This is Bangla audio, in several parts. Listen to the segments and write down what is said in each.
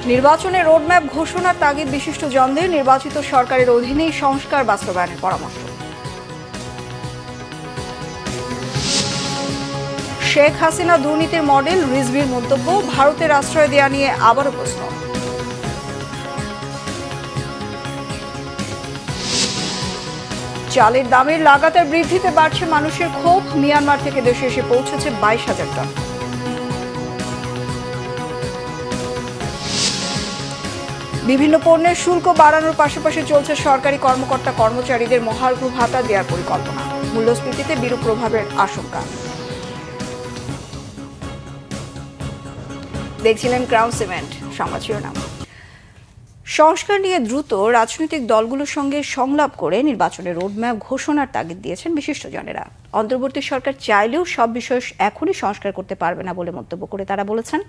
নির্বাচনের রোডম্যাপ ঘোষণার তাগিদ বিশিষ্টজনদের, নির্বাচিত সরকারের অধীনেই সংস্কার বাস্তবায়নের পরামর্শ। শেখ হাসিনা দুর্নীতির মডেল, রিজভির মন্তব্য, ভারতের আশ্রয় দেয়া নিয়ে আবারও প্রশ্ন। চালের দামের লাগাতার বৃদ্ধিতে বাড়ছে মানুষের ক্ষোভ, মিয়ানমার থেকে দেশে এসে পৌঁছেছে 22,000 টন। বিভিন্ন পণ্যের শুল্ক বাড়ানোর পাশাপাশি চলছে সরকারি কর্মকর্তা কর্মচারীদের মহার্ঘ ভাতা দেওয়ার পরিকল্পনা, মূল্যস্ফীতিতে বিরূপ প্রভাবের আশঙ্কা। দেখছিলেন ক্রাউন সিমেন্ট সংবাদ শিরোনাম। সংস্কার নিয়ে দ্রুত রাজনৈতিক দলগুলোর সঙ্গে সংলাপ করে নির্বাচনের রোডম্যাপ ঘোষণার তাগিদ দিয়েছেন বিশিষ্টজনেরা। অন্তর্বর্তী সরকার চাইলেও সব বিষয় এখনই সংস্কার করতে পারবে না বলে মন্তব্য করে তারা বলেছেন,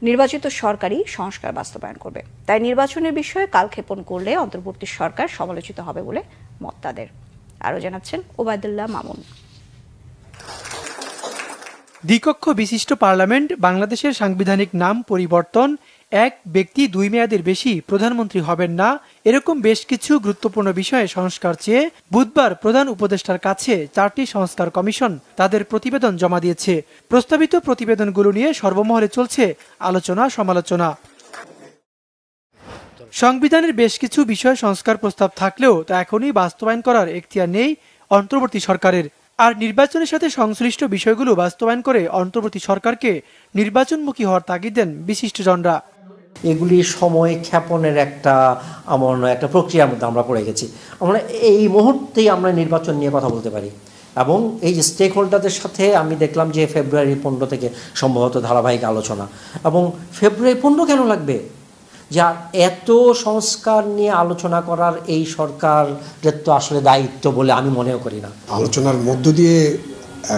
নির্বাচিত সরকারই সংস্কার বাস্তবায়ন করবে। তাই নির্বাচনের বিষয়ে কালক্ষেপণ করলে অন্তর্বর্তী সরকার সমালোচিত হবে বলে মত তাদের। আরও জানাচ্ছেন ওবায়দুল্লাহ মামুন। দ্বিকক্ষ বিশিষ্ট পার্লামেন্ট, বাংলাদেশের সাংবিধানিক নাম পরিবর্তন, এক ব্যক্তি 2 মেয়াদের বেশি প্রধানমন্ত্রী হবেন না, এরকম বেশ কিছু গুরুত্বপূর্ণ বিষয়ে সংস্কার চেয়ে বুধবার প্রধান উপদেষ্টার কাছে 4টি সংস্কার কমিশন তাদের প্রতিবেদন জমা দিয়েছে। প্রস্তাবিত প্রতিবেদনগুলো নিয়ে সর্বমহলে চলছে আলোচনা সমালোচনা। সংবিধানের বেশ কিছু বিষয় সংস্কার প্রস্তাব থাকলেও তা এখনই বাস্তবায়ন করার এখতিয়ার নেই অন্তর্বর্তী সরকারের। আর নির্বাচনের সাথে সংশ্লিষ্ট বিষয়গুলো বাস্তবায়ন করে অন্তর্বর্তী সরকারকে নির্বাচনমুখী হওয়ার তাগিদ দেন বিশিষ্টজনরা। এগুলি সময় ক্ষেপণের একটা প্রক্রিয়ার মধ্যে আমরা পড়ে গেছি। আমরা এই মুহূর্তেই আমরা নির্বাচন নিয়ে কথা বলতে পারি। এবং এই যে স্টেক হোল্ডারদের সাথে আমি দেখলাম যে ফেব্রুয়ারি 15 থেকে সম্ভবত ধারাবাহিক আলোচনা। এবং ফেব্রুয়ারি 15 কেন লাগবে? যা এত সংস্কার নিয়ে আলোচনা করার এই সরকারের তো আসলে দায়িত্ব বলে আমি মনেও করি না। আলোচনার মধ্য দিয়ে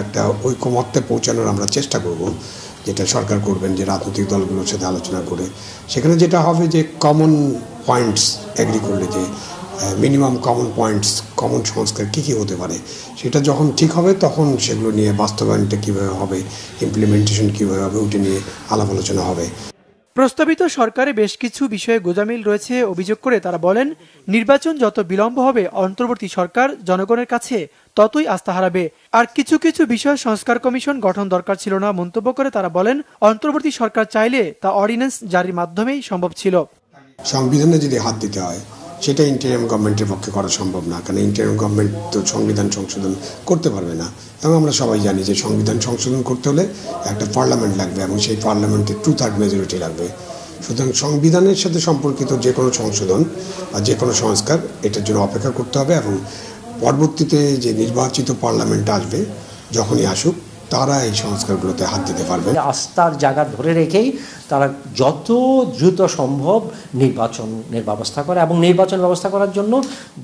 একটা ঐকমত্যে পৌঁছানোর আমরা চেষ্টা করব, যেটা সরকার করবেন, যে রাজনৈতিক দলগুলোর সাথে আলোচনা করে সেখানে যেটা হবে যে কমন পয়েন্টস এগ্রি করলে যে মিনিমাম কমন পয়েন্টস, কমন সংস্কার কী কী হতে পারে, সেটা যখন ঠিক হবে তখন সেগুলো নিয়ে বাস্তবায়নটা কীভাবে হবে, ইমপ্লিমেন্টেশন কীভাবে হবে, ওটা নিয়ে আলাপ আলোচনা হবে। প্রস্তাবিত সরকারে বেশ কিছু বিষয়ে গোঁজামিল রয়েছে অভিযোগ করে তারা বলেন, নির্বাচন যত বিলম্ব হবে অন্তর্বর্তী সরকার জনগণের কাছে ততই আস্থা হারাবে। আর কিছু কিছু বিষয় সংস্কার কমিশন গঠন দরকার ছিল না মন্তব্য করে তারা বলেন, অন্তর্বর্তী সরকার চাইলে তা অর্ডিন্যান্স জারির মাধ্যমেই সম্ভব ছিল। সংবিধানে যদি হাত দিতে হয় সেটা ইন্টারিম গভর্নমেন্টের পক্ষে করা সম্ভব না, কারণ ইন্টারিম গভর্নমেন্ট তো সংবিধান সংশোধন করতে পারবে না। এবং আমরা সবাই জানি যে সংবিধান সংশোধন করতে হলে একটা পার্লামেন্ট লাগবে এবং সেই পার্লামেন্টে 2/3 মেজরিটি লাগবে। সুতরাং সংবিধানের সাথে সম্পর্কিত যে কোনো সংশোধন বা যে কোনো সংস্কার, এটার জন্য অপেক্ষা করতে হবে এবং পরবর্তীতে যে নির্বাচিত পার্লামেন্ট আসবে, যখনই আসুক, তারা এই সংস্কারগুলোতে হাত দিতে পারবে। আস্থার জায়গা ধরে রেখেই তারা যত দ্রুত সম্ভব নির্বাচনের ব্যবস্থা করে এবং নির্বাচন ব্যবস্থা করার জন্য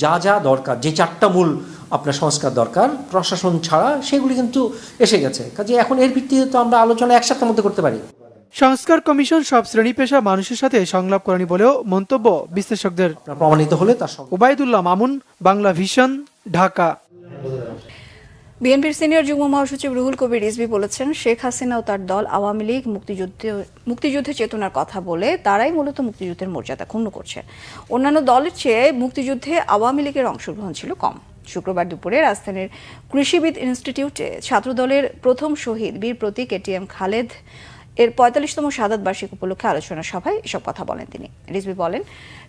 যা যা দরকার, যে 4টা মূল আপনার সংস্কার দরকার প্রশাসন ছাড়া, সেগুলি কিন্তু এসে গেছে। কাজে এখন এর ভিত্তিতে তো আমরা আলোচনা এক সপ্তাহের মধ্যে করতে পারি। সংস্কার কমিশন সব শ্রেণী পেশা মানুষের সাথে সংলাপ করেনি বলেও মন্তব্য বিশ্লেষকদের। প্রমাণিত হলে তার ওবায়দুল্লাহ মামুন, বাংলা ভিশন, ঢাকা। বিএনপির সিনিয়র যুগ্ম মহাসচিব রুহুল কবির রিজভী বলেছেন, শেখ হাসিনা ও তার দল আওয়ামী লীগ মুক্তিযুদ্ধের চেতনার কথা বলে তারাই মূলত মুক্তিযুদ্ধের মর্যাদা ক্ষুণ্ণ করছে। অন্যান্য দলের চেয়ে মুক্তিযুদ্ধে আওয়ামী লীগের অংশগ্রহণ ছিল কম। শুক্রবার দুপুরে রাজধানীর কৃষিবিদ ইনস্টিটিউটে ছাত্রদলের প্রথম শহীদ বীর প্রতীক এটিএম খালেদ এর 45তম শাহাদাত বার্ষিক উপলক্ষে আলোচনা সভায় এসব কথা বলেন তিনি। রিজভী বলেন,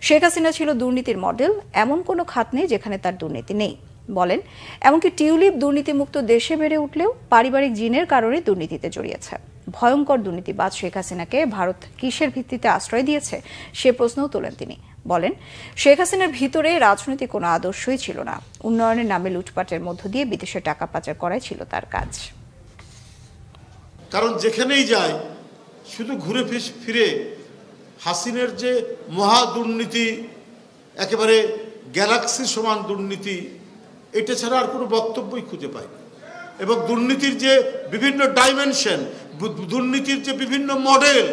শেখ হাসিনা ছিল দুর্নীতির মডেল, এমন কোনো খাত নেই যেখানে তার দুর্নীতি নেই। বলেন, এমনকি টিউলিপ দুর্নীতিমুক্ত দেশে বেড়ে উঠলেও পারিবারিক জিনের কারণে দুর্নীতিতে জড়িয়েছে। ভয়ঙ্কর দুর্নীতিবাজ শেখ হাসিনাকে ভারত কিসের ভিত্তিতে আশ্রয় দিয়েছে সে প্রশ্নও তোলেন তিনি। বলেন, শেখ হাসিনার ভিতরে রাজনৈতিক কোনো আদর্শই ছিল না, উন্নয়নের নামে লুটপাটের মধ্য দিয়ে বিদেশে টাকা পাচার করাই ছিল তার কাজ। কারণ যেখানেই যায় শুধু ঘুরে ফিরে হাসিনের যে মহা দুর্নীতি, একেবারে গ্যালাক্সি সমান দুর্নীতি, এটা ছাড়া আর কোনো বক্তব্যই খুঁজে পাই না। এবং দুর্নীতির যে বিভিন্ন ডাইমেনশন, দুর্নীতির যে বিভিন্ন মডেল,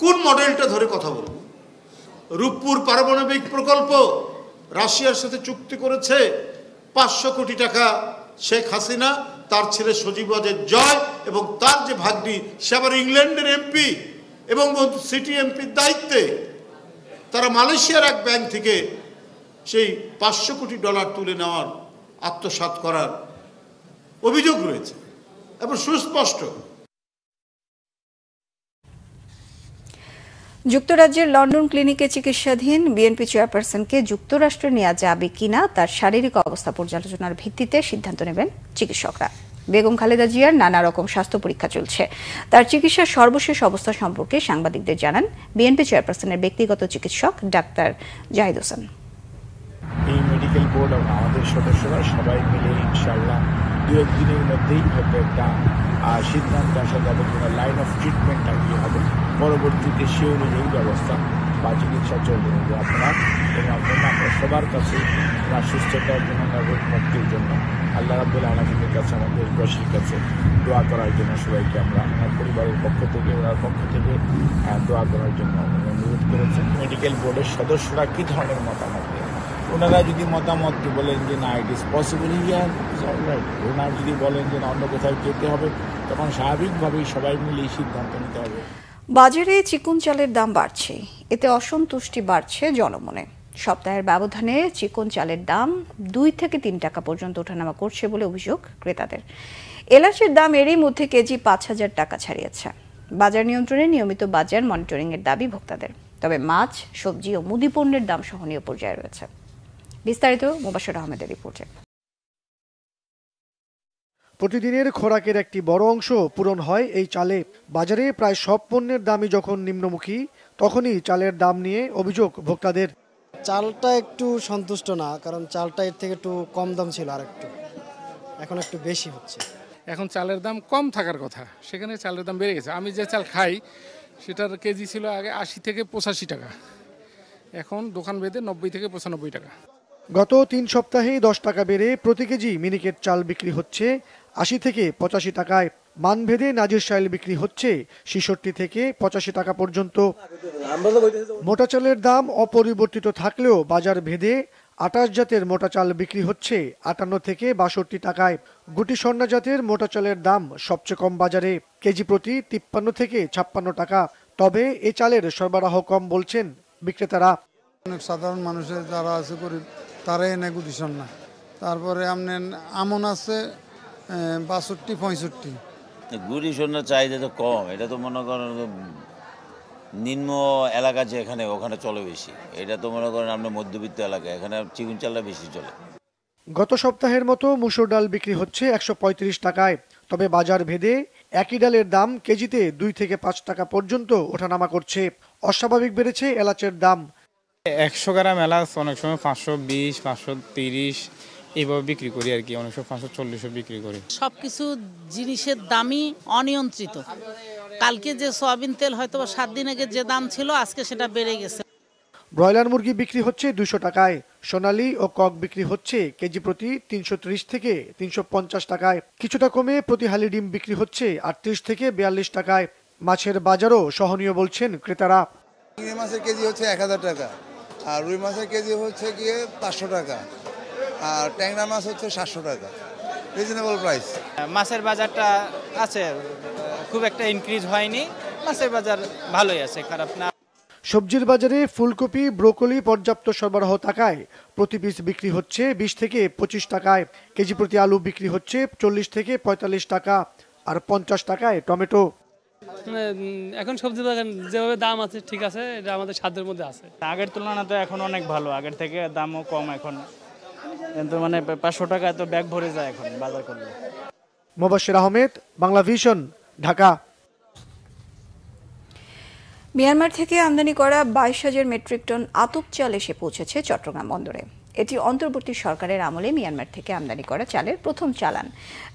কোন মডেলটা ধরে কথা বলব? রূপপুর পারমাণবিক প্রকল্প রাশিয়ার সাথে চুক্তি করেছে 500 কোটি টাকা শেখ হাসিনা, তার ছেলে সজীব ওয়াজেদ জয় এবং তার যে ভাগ্নি সে আবার ইংল্যান্ডের এমপি এবং সিটি এমপির দায়িত্বে। তারা মালয়েশিয়ার এক ব্যাংক থেকে সেই $500 কোটি তুলে নেওয়ার আত্মসাৎ করার অভিযোগ রয়েছে এবং সুস্পষ্ট। যুক্তরাজ্যের লন্ডন ক্লিনিকে চিকিৎসাধীন বিএনপি চেয়ারপারসনকে যুক্তরাষ্ট্রে নেওয়া যাবে কিনা তার শারীরিক অবস্থা পর্যালোচনার ভিত্তিতে সিদ্ধান্ত নেবেন চিকিৎসকরা। বেগম খালেদা জিয়ার নানা রকম স্বাস্থ্য পরীক্ষা চলছে। তার চিকিৎসার সর্বশেষ অবস্থা সম্পর্কে সাংবাদিকদের জানান বিএনপি চেয়ারপারসনের ব্যক্তিগত চিকিৎসক ডাক্তার জাহিদ হোসেন। এই মেডিকেল বোর্ড এবং আমাদের সদস্যরা সবাই মিলে ইনশাআল্লাহ 2-1 দিনের মধ্যেই হয়তো একটা সিদ্ধান্ত আসা যাবে কিনা, লাইন অফ ট্রিটমেন্টটা কী হবে, পরবর্তীতে সে অনুযায়ী ব্যবস্থা বা চিকিৎসা চলবে। আপনার আমরা সবার কাছে আপনার সুস্থতার জন্য, রোগ মুক্তির জন্য আল্লাহ রাব্বুল আলামিনের কাছে, আমাদের দেশবাসীর কাছে দোয়া করার জন্য সবাইকে আমরা আমার পরিবারের পক্ষ থেকে, ওনার পক্ষ থেকে দোয়া করার জন্য অনুরোধ করেছেন। মেডিকেল বোর্ডের সদস্যরা কী ধরনের মতামত দেন, ওনারা যদি মতামত বলেন যে না ইট ইজ পসিবল হিয়ার, ওনারা যদি বলেন যে না অন্য কোথাও যেতে হবে, তখন স্বাভাবিকভাবেই সবাই মিলে এই সিদ্ধান্ত নিতে হবে। বাজারে চিকন চালের দাম বাড়ছে, এতে অসন্তুষ্টি বাড়ছে জনমনে। সপ্তাহের ব্যবধানে চিকন চালের দাম 2 থেকে 3 টাকা পর্যন্ত ওঠানামা করছে বলে অভিযোগ ক্রেতাদের। এলাচের দাম এরই মধ্যে কেজি 5,000 টাকা ছাড়িয়েছে। বাজার নিয়ন্ত্রণে নিয়মিত বাজার মনিটরিং এর দাবি ভোক্তাদের। তবে মাছ, সবজি ও মুদি পণ্যের দাম সহনীয় পর্যায়ে রয়েছে। বিস্তারিত মুবাশশির আহমেদের রিপোর্টে। প্রতিদিনের খোরাকের একটি বড় অংশ পূরণ হয় এই চালে। বাজারে প্রায় সব পণ্যের দামই যখন নিম্নমুখী, তখনই চালের দাম নিয়ে অভিযোগ ভোক্তাদের। চালটা একটু সন্তুষ্ট না, কারণ চালটা এর থেকে একটু কম দাম ছিল, আর একটু এখন একটু বেশি হচ্ছে। এখন চালের দাম কম থাকার কথা, সেখানে চালের দাম বেড়ে গেছে। আমি যে চাল খাই সেটার কেজি ছিল আগে 80 থেকে 85 টাকা, এখন দোকান ভেদে 90 থেকে 95 টাকা। গত 3 সপ্তাহে 10 টাকা বেড়ে প্রতি কেজি মিনিকেট চাল বিক্রি হচ্ছে 80 থেকে 85 টাকায়। মানভেদে নাজির চাল বিক্রি হচ্ছে 66 থেকে 85 টাকা পর্যন্ত। মোটা চালের দাম অপরিবর্তিত থাকলেও বাজার ভেদে 28 জাতের মোটা চাল বিক্রি হচ্ছে 58 থেকে 62 টাকায়। গুটি স্বর্ণা জাতের মোটা চালের দাম সবচেয়ে কম বাজারে, কেজি প্রতি 53 থেকে 56 টাকা। তবে এই চালের সরবরাহ কম বলছেন বিক্রেতারা। অনেক সাধারণ মানুষের যারা আছে গরিব, তারাই এনে গুটি স্বর্ণা। তারপরে আপনার আমন আছে 62-65। গুটি স্বর্ণার চাহিদা তো কম, এটা তো মনে করেন নিম্ন এলাকা যেখানে ওখানে চলে বেশি, এটা তো মনে করেন আমরা মধ্যবিত্ত এলাকা, এখানে চিকন চালটা বেশি চলে। গত সপ্তাহের মতো মুসুর ডাল বিক্রি হচ্ছে 135 টাকায়। তবে বাজার ভেদে একই ডালের দাম কেজিতে 2 থেকে 5 টাকা পর্যন্ত ওঠানামা করছে। অস্বাভাবিক বেড়েছে এলাচের দাম। 100 গ্রাম এলাচ অনেক সময় 520, 530 এইভাবে বিক্রি করি আর কি, অনেক সময় 540 বিক্রি করি। সবকিছু জিনিসের দামই অনিয়ন্ত্রিত। কালকে যে সয়াবিন তেল হয়তো 7 দিন আগে যে দাম ছিল, আজকে সেটা বেড়ে গেছে। ব্রয়লার মুরগি বিক্রি হচ্ছে 200 টাকায়। সোনালী ও কক বিক্রি হচ্ছে কেজি প্রতি 330 থেকে 350 টাকায়। কিছুটা কমে প্রতি হালি ডিম বিক্রি হচ্ছে 38 থেকে 42 টাকায়। মাছের বাজারও সহনীয় বলছেন ক্রেতারা। চিংড়ি মাছের কেজি হচ্ছে 1000 টাকা, আর রুই মাছের কেজি হচ্ছে গিয়ে 500 টাকা, আর ট্যাংরা মাছ হচ্ছে 700 টাকা। Reasonable price. মাছের বাজারটা আছে, খুব একটা ইনক্রিজ হয়নি। মাছের বাজার ভালোই আছে, খারাপ না। সবজির বাজারে ফুলকপি, ব্রোকলি পর্যাপ্ত সরবরাহ থাকায় প্রতি পিস বিক্রি হচ্ছে 20 থেকে 25 টাকায়। কেজি প্রতি আলু বিক্রি হচ্ছে 40 থেকে 45 টাকা, আর 50 টাকায় টমেটো। এখন সবজি বাগান যেভাবে দাম আছে ঠিক আছে, এটা আমাদের সাধ্যের মধ্যে আছে। আগের তুলনায় তো এখন অনেক ভালো, আগের থেকে দামও কম এখন, কিন্তু মানে 500 টাকায় তো ব্যাগ ভরে যায় এখন বাজার করলে। মুবাশশির আহমেদ, বাংলা ভিশন, ঢাকা। মিয়ানমার থেকে আমদানি করা 22,000 মেট্রিক টন আতপ চাল এসে পৌঁছেছে চট্টগ্রাম বন্দরে। এটি অন্তর্বর্তী সরকারের আমলে মিয়ানমার থেকে আমদানি করা চালের প্রথম চালান।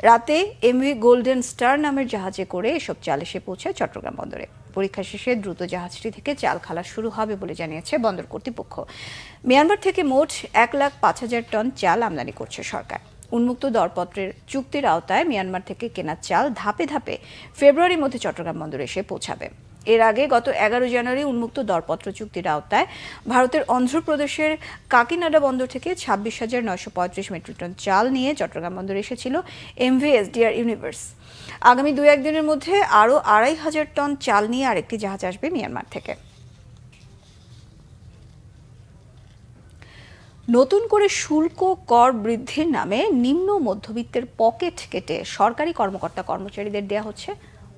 রাতে এমভি গোল্ডেন স্টার নামের জাহাজে করে এসব চাল এসে পৌঁছায় চট্টগ্রাম বন্দরে। পরীক্ষা শেষে দ্রুত জাহাজটি থেকে চাল খালাস শুরু হবে বলে জানিয়েছে বন্দর কর্তৃপক্ষ। মিয়ানমার থেকে মোট 1,05,000 টন চাল আমদানি করছে সরকার। উন্মুক্ত দরপত্রের চুক্তির আওতায় মিয়ানমার থেকে কেনা চাল ধাপে ধাপে ফেব্রুয়ারির মধ্যে চট্টগ্রাম বন্দরে এসে পৌঁছাবে। এর আগে গত 11 জানুয়ারি উন্মুক্ত দরপত্র চুক্তির আওতায় ভারতের অন্ধ্রপ্রদেশের কাকিনাডা বন্দর থেকে 26,935 মেট্রিক টন চাল নিয়ে চট্টগ্রাম বন্দরে এসেছিল এমভি এসডিআর ইউনিভার্স। আগামী 2-1 দিনের মধ্যে আরও 2,500 টন চাল নিয়ে আরেকটি জাহাজ আসবে মিয়ানমার থেকে। নতুন করে শুল্ক কর বৃদ্ধির নামে নিম্ন মধ্যবিত্তের পকেট কেটে সরকারি কর্মকর্তা কর্মচারীদের দেয়া হচ্ছে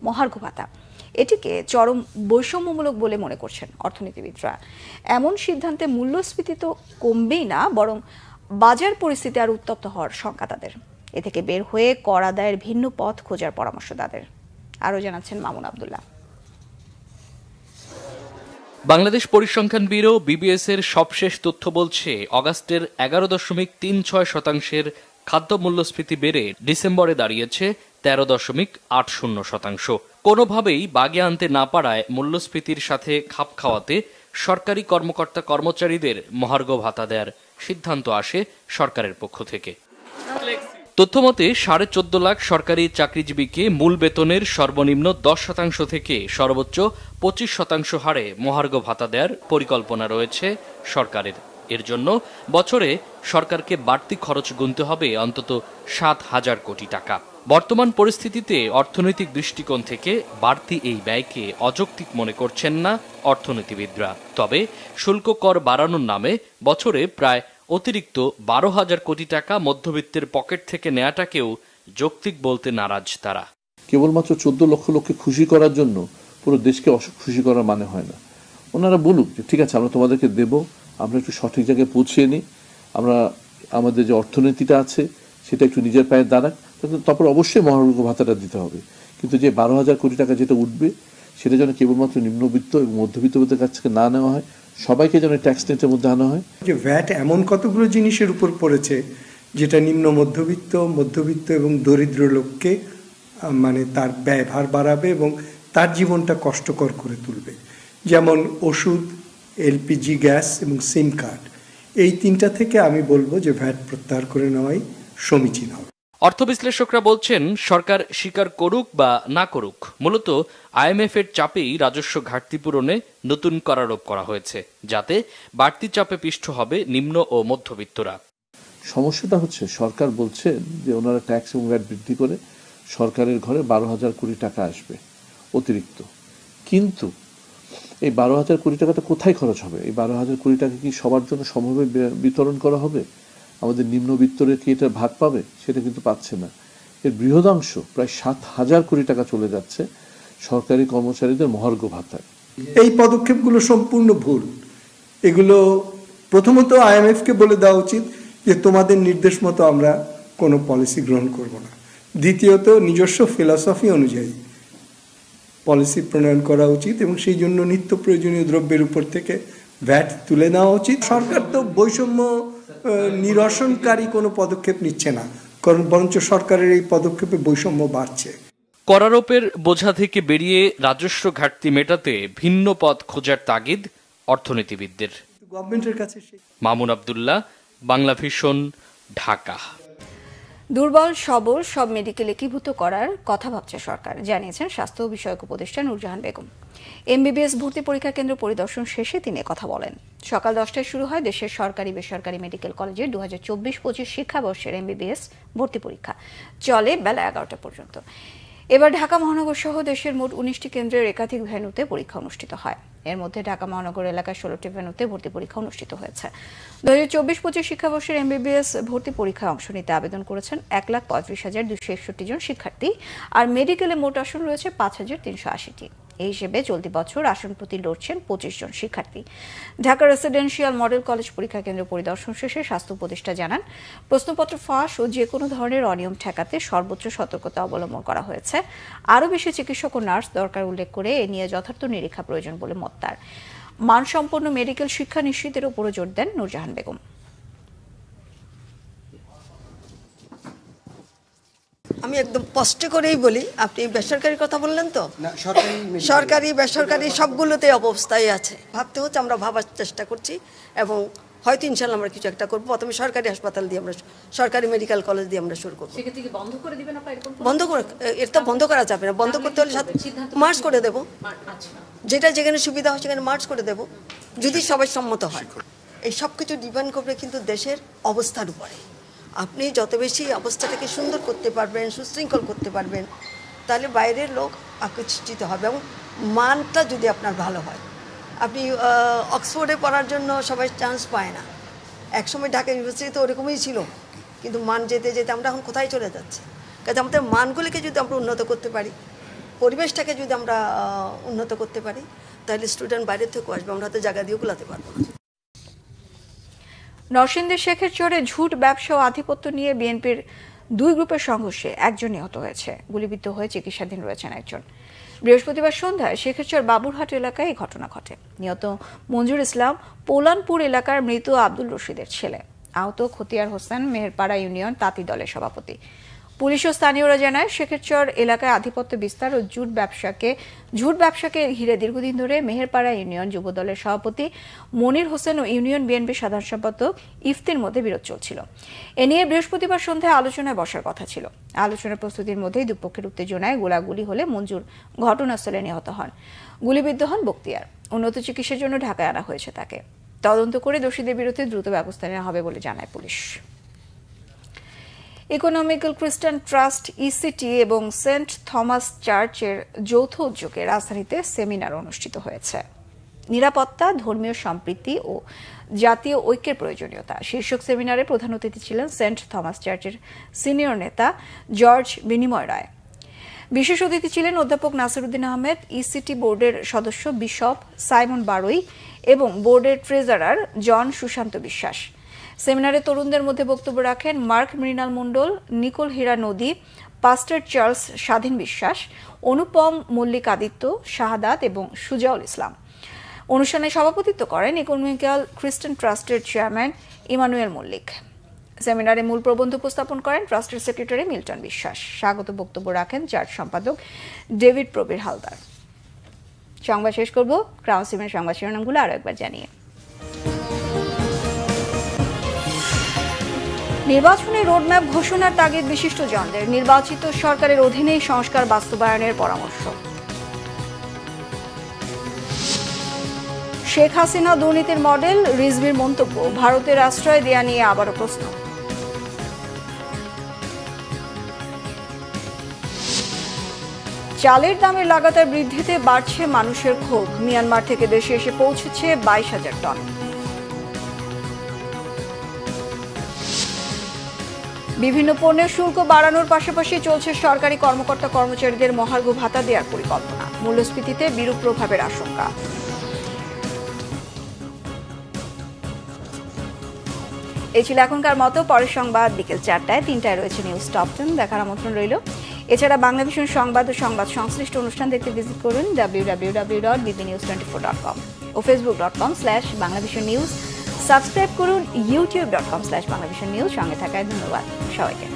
মহার্ঘ ভাতা। এটিকে চরম বৈষম্যমূলক বলে মনে করছেন অর্থনীতিবিদরা। এমন সিদ্ধান্তে মূল্যস্ফীতি তো কমবেই না, বরং বাজার পরিস্থিতি আর উত্তপ্ত হওয়ার শঙ্কা তাদের। এ থেকে বের হয়ে কর আদায়ের ভিন্ন পথ খোঁজার পরামর্শ তাদের। আরও জানাচ্ছেন মামুন আব্দুল্লাহ। বাংলাদেশ পরিসংখ্যান ব্যুরো বিবিএস এর সবশেষ তথ্য বলছে, অগাস্টের 11.36% খাদ্য মূল্যস্ফীতি বেড়ে ডিসেম্বরে দাঁড়িয়েছে 13.80%। কোনোভাবেই বাগে আনতে না পারায় মূল্যস্ফীতির সাথে খাপ খাওয়াতে সরকারি কর্মকর্তা কর্মচারীদের মহার্ঘ ভাতা দেওয়ার সিদ্ধান্ত আসে সরকারের পক্ষ থেকে। তথ্যমতে 14.5 লাখ সরকারি চাকরিজীবীকে মূল বেতনের সর্বনিম্ন 10% থেকে সর্বোচ্চ 25% হারে মহার্ঘ ভাতা দেওয়ার পরিকল্পনা রয়েছে সরকারের। এর জন্য বছরে সরকারকে বাড়তি খরচ গুনতে হবে অন্তত 7,000 কোটি টাকা। বর্তমান পরিস্থিতিতে অর্থনৈতিক দৃষ্টিকোণ থেকে বাড়তি এই ব্যয়কে অযৌক্তিক মনে করছেন না অর্থনীতিবিদরা। তবে শুল্ক কর বাড়ানোর নামে বছরে প্রায় অতিরিক্ত 12,000 কোটি টাকা মধ্যবিত্তের পকেট থেকে নেওয়াটাকেও যৌক্তিক বলতে নারাজ তারা। কেবলমাত্র 14 লক্ষ লোককে খুশি করার জন্য পুরো দেশকে খুশি করার মানে হয় না। ওনারা বলুক যে ঠিক আছে আমরা তোমাদেরকে দেব, আমরা একটু সঠিক জায়গায় পৌঁছিয়ে নিই, আমরা আমাদের যে অর্থনীতিটা আছে সেটা একটু নিজের পায়ে দাঁড়াক, তারপর অবশ্যই মহার্ঘ ভাতাটা দিতে হবে। কিন্তু যে 12,000 কোটি টাকা যেটা উঠবে সেটা যেন কেবলমাত্র নিম্নবিত্ত এবং মধ্যবিত্তদের কাছ থেকে না নেওয়া হয়, সবাইকে যেন ট্যাক্স নেটের মধ্যে আনা হয়। যে ভ্যাট এমন কতগুলো জিনিসের উপর পড়েছে যেটা নিম্ন মধ্যবিত্ত এবং দরিদ্র লোককে মানে তার ব্যয়ভার বাড়াবে এবং তার জীবনটা কষ্টকর করে তুলবে। যেমন ওষুধ, এলপিজি গ্যাস এবং সিম কার্ড, এই তিনটা থেকে আমি বলবো যে ভ্যাট প্রত্যাহার করে নেওয়াই সমীচীন হবে। অর্থ বিশ্লেষকরা বলছেন, সরকার স্বীকার করুক বা না করুক, মূলত আইএমএফ এর চাপেই রাজস্ব ঘাটতি পূরণে নতুন কর আরোপ করা হয়েছে, যাতে বাড়তি চাপে পিষ্ট হবে নিম্ন ও মধ্যবিত্তরা। সমস্যাটা হচ্ছে সরকার বলছে যে ওনারা ট্যাক্স এবং ভ্যাট বৃদ্ধি করে সরকারের ঘরে 12,000 কোটি টাকা আসবে অতিরিক্ত। কিন্তু এই 12,000 কোটি টাকাটা কোথায় খরচ হবে? এই 12,000 কোটি টাকা কি সবার জন্য সমভাবে বিতরণ করা হবে? আমাদের নিম্নবিত্তরে কি এটা ভাগ পাবে? সেটা কিন্তু পাচ্ছে না। এর বৃহদাংশ প্রায় 7,000 কোটি টাকা চলে যাচ্ছে সরকারি কর্মচারীদের মহার্ঘ ভাতায়। এই পদক্ষেপগুলো সম্পূর্ণ ভুল। এগুলো প্রথমত আইএমএফকে বলে দেওয়া উচিত যে তোমাদের নির্দেশ মতো আমরা কোনো পলিসি গ্রহণ করব না। দ্বিতীয়ত নিজস্ব ফিলসফি অনুযায়ী পলিসি প্রণয়ন করা উচিত এবং সেই জন্য নিত্য প্রয়োজনীয় দ্রব্যের উপর থেকে ভ্যাট তুলে নেওয়া উচিত। সরকার তো বৈষম্য নিরসনকারী কোনো পদক্ষেপ নিচ্ছে না, কারণ বরঞ্চ সরকারের এই পদক্ষেপে বৈষম্য বাড়ছে। করারোপের বোঝা থেকে বেরিয়ে রাজস্ব ঘাটতি মেটাতে ভিন্ন পথ খোঁজার তাগিদ অর্থনীতিবিদদের। গভর্নমেন্টের কাছে মামুন আব্দুল্লাহ, বাংলা ভিশন, ঢাকা। দুর্বল সবল সব মেডিকেল একীভূত করার কথা ভাবছে সরকার, জানিয়েছেন স্বাস্থ্য বিষয়ক উপদেষ্টা নূরজাহান বেগম। এমবিবিএস ভর্তি পরীক্ষা কেন্দ্র পরিদর্শন শেষে তিনি কথা বলেন। সকাল 10টায় শুরু হয় দেশের সরকারি বেসরকারি মেডিকেল কলেজের 2024-25 শিক্ষাবর্ষের এমবিবিএস ভর্তি পরীক্ষা, চলে বেলা 11টা পর্যন্ত। এবার ঢাকা মহানগর সহ দেশের মোট 19টি কেন্দ্রের একাধিক ভেন্যুতে পরীক্ষা অনুষ্ঠিত হয়। এর মধ্যে ঢাকা মহানগর এলাকার 16টি ভেন্যুতে ভর্তি পরীক্ষা অনুষ্ঠিত হয়েছে। 2024-25 শিক্ষাবর্ষের এমবিবিএস ভর্তি পরীক্ষায় অংশ নিতে আবেদন করেছেন 1,35,261 জন শিক্ষার্থী, আর মেডিকেলে মোট আসন রয়েছে 5,380টি। এই হিসেবে চলতি বছর আসন প্রতি লড়ছেন 25 জন শিক্ষার্থী। ঢাকা রেসিডেন্সিয়াল মডেল কলেজ পরীক্ষা কেন্দ্র পরিদর্শন শেষে স্বাস্থ্য উপদেষ্টা জানান, প্রশ্নপত্র ফাঁস ও যে কোনো ধরনের অনিয়ম ঠেকাতে সর্বোচ্চ সতর্কতা অবলম্বন করা হয়েছে। আরও বেশি চিকিৎসক ও নার্স দরকার উল্লেখ করে এ নিয়ে যথার্থ নিরীক্ষা প্রয়োজন বলে মত তার। মানসম্পন্ন মেডিকেল শিক্ষা নিশ্চিতের উপরও জোর দেন নূরজাহান বেগম। আমি একদম স্পষ্ট করেই বলি, আপনি বেসরকারি কথা বললেন তো, সরকারি বেসরকারি সবগুলোতে অবস্থায় আছে। ভাবতে হচ্ছে, আমরা ভাবার চেষ্টা করছি এবং হয়তো ইনশাল্লাহ আমরা কিছু একটা করবো। প্রথমে সরকারি হাসপাতাল দিয়ে আমরা, সরকারি মেডিকেল কলেজ দিয়ে আমরা শুরু করবো। বন্ধ করে, এর তো বন্ধ করা যাবে না। বন্ধ করতে হলে মার্চ করে দেবো, যেটা যেখানে সুবিধা হয় সেখানে মার্চ করে দেবো, যদি সবাই সম্মত হয়। এই সব কিছু ডিপেন্ড করবে কিন্তু দেশের অবস্থার উপরে। আপনি যত বেশি অবস্থাটাকে সুন্দর করতে পারবেন, সুশৃঙ্খল করতে পারবেন, তাহলে বাইরের লোক আকর্ষিত হবে এবং মানটা যদি আপনার ভালো হয়। আপনি অক্সফোর্ডে পড়ার জন্য সবাই চান্স পায় না, একসময় ঢাকা ইউনিভার্সিটি তো ওরকমই ছিল, কিন্তু মান যেতে যেতে আমরা এখন কোথায় চলে যাচ্ছি। কাজে আমাদের মানগুলিকে যদি আমরা উন্নত করতে পারি, পরিবেশটাকে যদি আমরা উন্নত করতে পারি, তাহলে স্টুডেন্ট বাইরের থেকেও আসবে, আমরা তো জায়গা দিয়ে গুলাতে পারবো না। নরসিংদীর শেখের চরে ঝুট ব্যবসা ও আধিপত্য নিয়ে বিএনপির 2 গ্রুপের সংঘর্ষে একজন নিহত হয়েছে, গুলিবিদ্ধ হয়ে চিকিৎসাধীন রয়েছেন একজন। বৃহস্পতিবার সন্ধ্যায় শেখেরচর বাবুরহাট এলাকায় এই ঘটনা ঘটে। নিহত মঞ্জুর ইসলাম পোলানপুর এলাকার মৃত আব্দুল রশিদের ছেলে। আহত খতিয়ার হোসেন মেহেরপাড়া ইউনিয়ন তাঁতি দলের সভাপতি। পুলিশ ও স্থানীয়রা জানায় শেখেরচর এলাকায় আধিপত্য বিস্তার ও ঝুট ব্যবসাকে ঘিরে দীর্ঘদিন ধরে মেহেরপাড়া ইউনিয়ন যুব দলের সভাপতি মনির হোসেন ও ইউনিয়ন বিএনপির সাধারণ সম্পাদক ইফতির মধ্যে বিরোধ চলছিল। এ নিয়ে বৃহস্পতিবার সন্ধ্যায় আলোচনায় বসার কথা ছিল। আলোচনার প্রস্তুতির মধ্যেই দুপক্ষের উত্তেজনায় গোলাগুলি হলে মঞ্জুর ঘটনাস্থলে নিহত হন। গুলিবিদ্ধ হন বক্তিয়ার। উন্নত চিকিৎসার জন্য ঢাকায় আনা হয়েছে তাকে। তদন্ত করে দোষীদের বিরুদ্ধে দ্রুত ব্যবস্থা নেওয়া হবে বলে জানায় পুলিশ। ইকোনমিক্যাল খ্রিস্টান ট্রাস্ট ইসিটি এবং সেন্ট থমাস চার্চের যৌথ উদ্যোগে রাজধানীতে সেমিনার অনুষ্ঠিত হয়েছে। নিরাপত্তা, ধর্মীয় সম্প্রীতি ও জাতীয় ঐক্যের প্রয়োজনীয়তা শীর্ষক সেমিনারে প্রধান অতিথি ছিলেন সেন্ট থমাস চার্চের সিনিয়র নেতা জর্জ বিনিময় রায়। বিশেষ অতিথি ছিলেন অধ্যাপক নাসিরউদ্দিন আহমেদ, ইসিটি বোর্ডের সদস্য বিশপ সাইমন বারুই এবং বোর্ডের ট্রেজারার জন সুশান্ত বিশ্বাস। সেমিনারে তরুণদের মধ্যে বক্তব্য রাখেন মার্ক মৃণাল মণ্ডল, নিকোল হীরা নদী, পাস্টার চার্লস স্বাধীন বিশ্বাস, অনুপম মল্লিক আদিত্য, শাহাদাত এবং সুজাউল ইসলাম। অনুষ্ঠানে সভাপতিত্ব করেন ইকোনমিক্যাল খ্রিস্টান ট্রাস্টের চেয়ারম্যান ইমানুয়েল মল্লিক। সেমিনারে মূল প্রবন্ধ উপস্থাপন করেন ট্রাস্টের সেক্রেটারি মিল্টন বিশ্বাস। স্বাগত বক্তব্য রাখেন চার্চ সম্পাদক ডেভিড প্রবীর হালদার। সংবাদ শেষ করব ক্রাউন সিমের সংবাদ শিরোনামগুলো আরো একবার জানিয়ে। নির্বাচনের রোডম্যাপ ঘোষণার তাগিদ বিশিষ্টজনদের, নির্বাচিত সরকারের অধীনেই সংস্কার বাস্তবায়নের পরামর্শ। শেখ হাসিনা দুর্নীতির মডেল, রিজভির মন্তব্য, ভারতের আশ্রয় দেয়া নিয়ে আবারও প্রশ্ন। চালের দামের লাগাতার বৃদ্ধিতে বাড়ছে মানুষের ক্ষোভ। মিয়ানমার থেকে দেশে এসে পৌঁছেছে 22,000 টন। বিভিন্ন পণ্যের শুল্ক বাড়ানোর পাশাপাশি চলছে সরকারি কর্মকর্তা কর্মচারীদের মহার্ঘ ভাতা দেওয়ার পরিকল্পনা। মূল্যস্ফীতিতে বিরূপ প্রভাবের আশঙ্কা। এই ছিল এখনকার মতো। পরের সংবাদ বিকেল 4টায়, 3টায় রয়েছে নিউজ টপ 10 দেখার আমন্ত্রণ রইল। এছাড়া বাংলাভিশন সংবাদ ও সংবাদ সংশ্লিষ্ট অনুষ্ঠান দেখতে ভিজিট করুন www.bbnews24.com ও facebook.com/banglavisionnews। সাবস্ক্রাইব করুন youtube.com/banglavisionnews। সঙ্গে থাকায় ধন্যবাদ সবাইকে।